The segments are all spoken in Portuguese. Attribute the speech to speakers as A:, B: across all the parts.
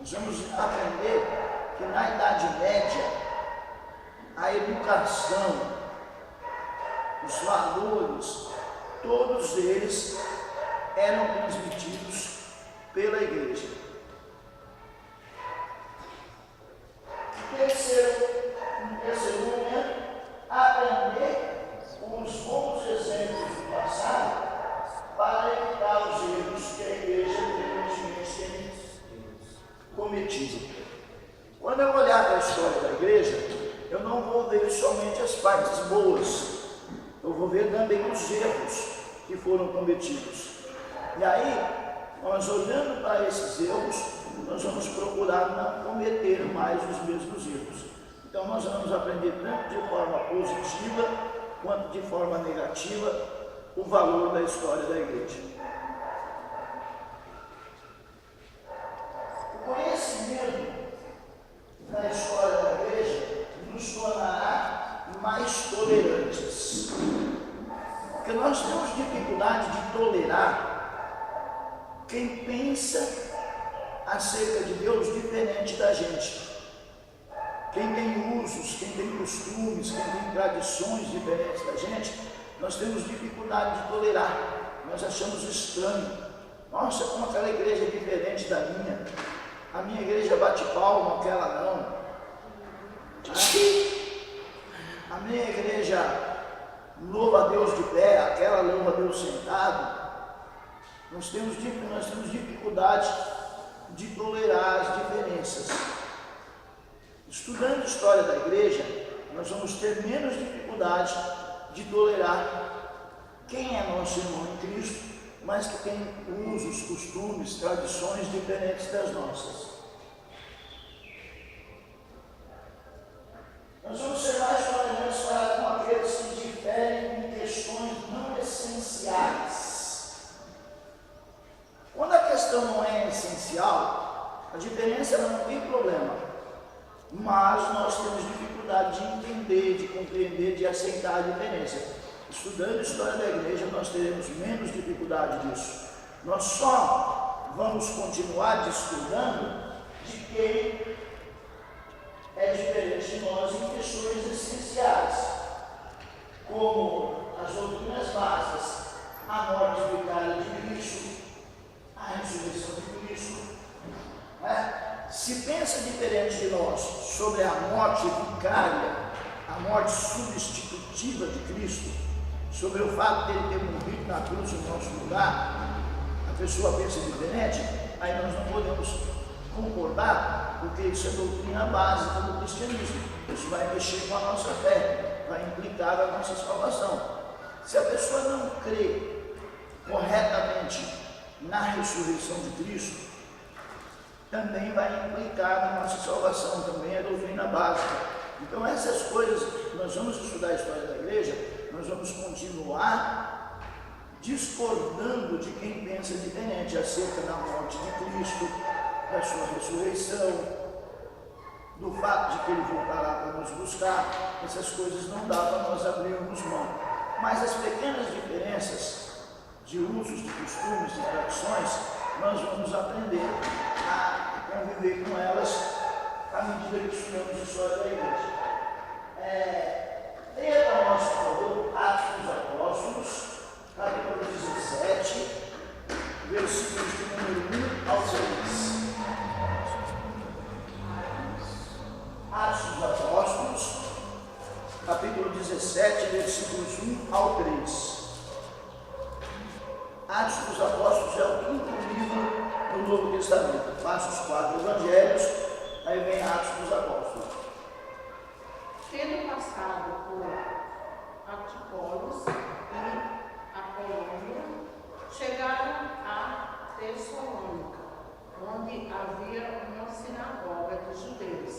A: Nós vamos aprender que na Idade Média, a educação, os valores, todos eles eram transmitidos pela igreja. Terceiro momento, aprender com os bons exemplos do passado para evitar os erros que a igreja frequentemente tem cometido. Quando eu olhar para a história da igreja, eu não vou ver somente as partes boas, eu vou ver também os erros que foram cometidos. E aí, nós olhando para esses erros, nós vamos procurar não cometer mais os mesmos erros. Então nós vamos aprender tanto de forma positiva, quanto de forma negativa, o valor da história da igreja. O conhecimento da história da igreja nos tornará mais tolerantes. Porque nós temos dificuldade de tolerar quem pensa acerca de Deus diferente da gente. Quem tem usos, quem tem costumes, quem tem tradições diferentes da gente, nós temos dificuldade de tolerar. Nós achamos estranho. Nossa, como aquela igreja é diferente da minha. A minha igreja bate palma, aquela não. A minha igreja louva a Deus de pé, aquela louva a Deus sentado. Nós temos dificuldade de tolerar as diferenças. Estudando a história da igreja, nós vamos ter menos dificuldade de tolerar quem é nosso irmão em Cristo, mas que tem usos, costumes, tradições diferentes das nossas. Nós vamos ser mais tolerantes para com aqueles que diferem em questões não essenciais. Quando a questão não é essencial, a diferença não tem problema. Mas nós temos dificuldade de entender, de compreender, de aceitar a diferença. Estudando a história da igreja, nós teremos menos dificuldade disso. Nós só vamos continuar discordando de quem é diferente de nós em questões essenciais, como as doutrinas básicas, a morte vicária de Cristo, a ressurreição de Cristo. Se pensa diferente de nós sobre a morte vicária, a morte substitutiva de Cristo, sobre o fato de ele ter morrido na cruz no nosso lugar, a pessoa pensa diferente, aí nós não podemos concordar, porque isso é doutrina básica do cristianismo. Isso vai mexer com a nossa fé, vai implicar a nossa salvação. Se a pessoa não crê corretamente na ressurreição de Cristo, também vai implicar na nossa salvação, também é doutrina básica. Então essas coisas, nós vamos estudar a história da igreja, nós vamos continuar discordando de quem pensa diferente acerca da morte de Cristo, da sua ressurreição, do fato de que ele voltará para nos buscar. Essas coisas não dá para nós abrirmos mão. Mas as pequenas diferenças de usos, de costumes, de tradições, nós vamos aprender a conviver com elas à medida que estudamos a história da igreja. Leia para nós, por favor, Atos dos Apóstolos, capítulo 17, versículos de número 1 ao 6. Atos dos Apóstolos, capítulo 17, versículos 1 ao 3. Atos dos Apóstolos é o quinto livro do Novo Testamento. Passa os 4 evangelhos, aí vem Atos dos Apóstolos.
B: Tendo passado por Antipolis e Apolônia, chegaram a Tessalônica, onde havia uma sinagoga dos judeus.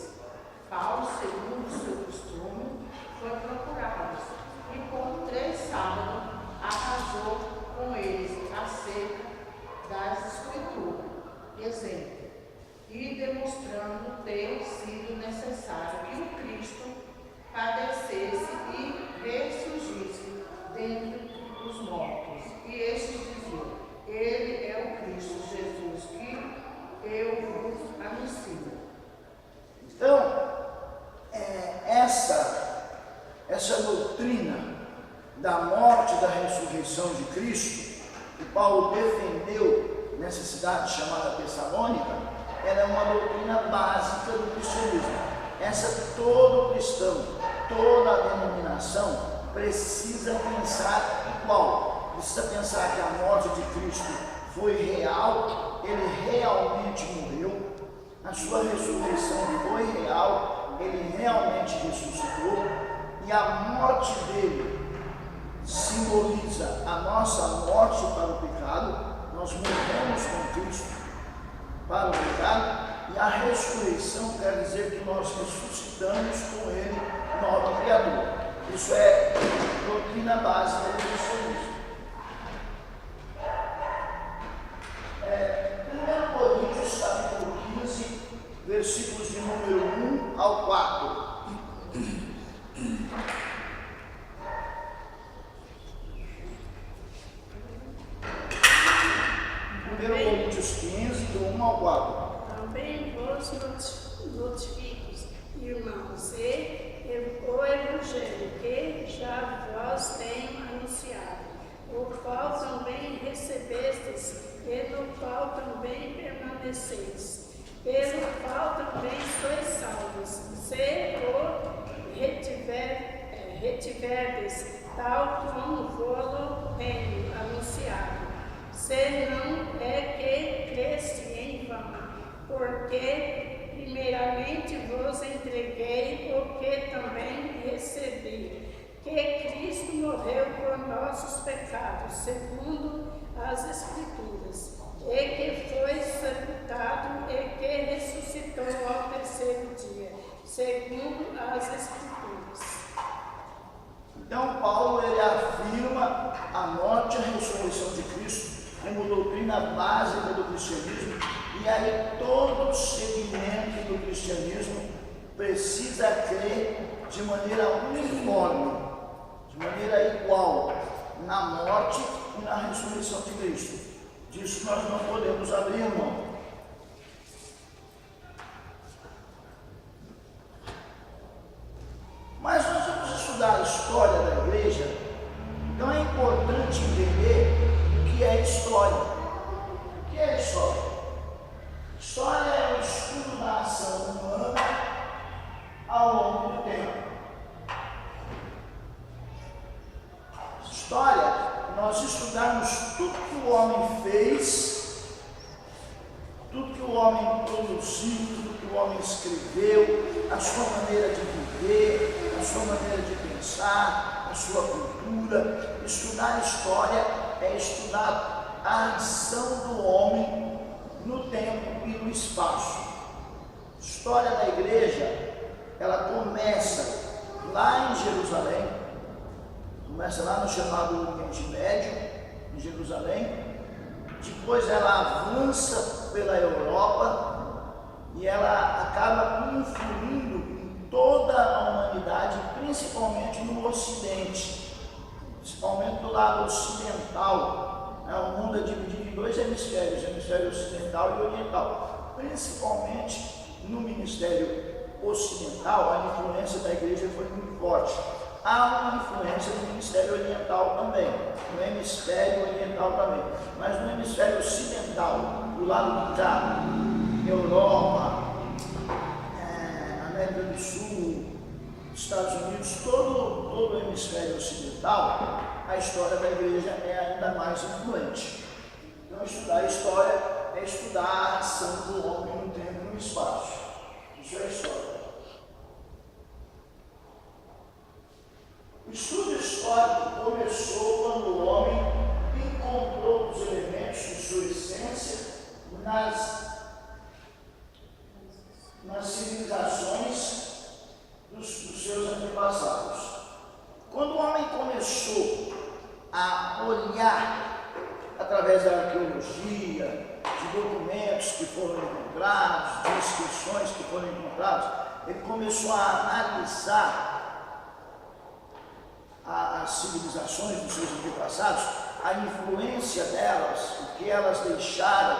B: Paulo, segundo o seu costume, foi procurá-los e por 3 sábados arrasou com eles acerca das Escrituras, dizendo e demonstrando ter sido necessário que o Cristo padecesse e ressurgisse dentre os mortos. E estes diziam: Ele é o Cristo Jesus, que eu vos anuncio.
A: ressurreição de Cristo, que Paulo defendeu nessa cidade chamada Tessalônica, ela é uma doutrina básica do cristianismo. Essa todo cristão, toda denominação precisa pensar igual. Precisa pensar que a morte de Cristo foi real, ele realmente morreu, a sua ressurreição foi real, ele realmente ressuscitou, e a morte dele simboliza a nossa morte para o pecado. Nós morremos com Cristo para o pecado, e a ressurreição quer dizer que nós ressuscitamos com ele, nova criatura. Isso é doutrina básica do cristianismo. 1 Coríntios capítulo 15, versículos de número 1 ao 4. 1 Coríntios 15, do 1 ao 4.
C: Também vos notifico, irmãos, e o Evangelho que já vos tenho anunciado, o qual também recebestes, e no qual também permaneceis, pelo qual também sois salvos, se o retiverdes, tal como vos tenho anunciado. Se não é que creste em vão, porque primeiramente vos entreguei o que também recebi, que Cristo morreu por nossos pecados, segundo as Escrituras, e que foi sepultado e que ressuscitou ao terceiro dia, segundo as Escrituras.
A: Então Paulo ele afirma a morte e a ressurreição de Cristo como doutrina básica do cristianismo, e aí todo segmento do cristianismo precisa crer de maneira uniforme, de maneira igual, na morte e na ressurreição de Cristo. Disso nós não podemos abrir mão. Mas nós vamos estudar a história da igreja, então é importante entender o que é história. O que é história? História é o estudo da ação humana ao longo do tempo. História, nós estudamos tudo que o homem fez, tudo que o homem produziu, tudo que o homem escreveu, a sua maneira de viver, a sua maneira de pensar, a sua cultura. Estudar história é estudar a ação do homem no tempo e no espaço. A história da igreja, ela começa lá em Jerusalém, começa lá no chamado Oriente Médio, em Jerusalém, depois ela avança pela Europa e ela acaba influindo em toda a humanidade, principalmente no Ocidente, principalmente do lado ocidental. O mundo é dividido em dois hemisférios, hemisfério ocidental e oriental. Principalmente no ministério ocidental, a influência da igreja foi muito forte. Há uma influência no ministério oriental também, no hemisfério oriental também, mas no hemisfério ocidental, do lado de cá, Europa, América do Sul, Estados Unidos, todo o hemisfério ocidental, a história da igreja é ainda mais influente. Então, estudar a história é estudar a ação do homem no tempo e no espaço. Isso é história. O estudo histórico começou quando o homem encontrou os elementos de sua essência nas civilizações dos seus antepassados. Quando o homem começou a olhar através da arqueologia, de documentos que foram encontrados, de inscrições que foram encontradas, ele começou a analisar as civilizações dos seus antepassados, a influência delas, o que elas deixaram.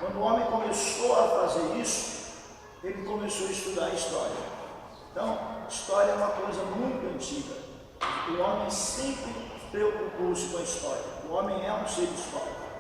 A: Quando o homem começou a fazer isso, ele começou a estudar a história. Então, história é uma coisa muito antiga. O homem sempre preocupou-se com a história. O homem é um ser histórico.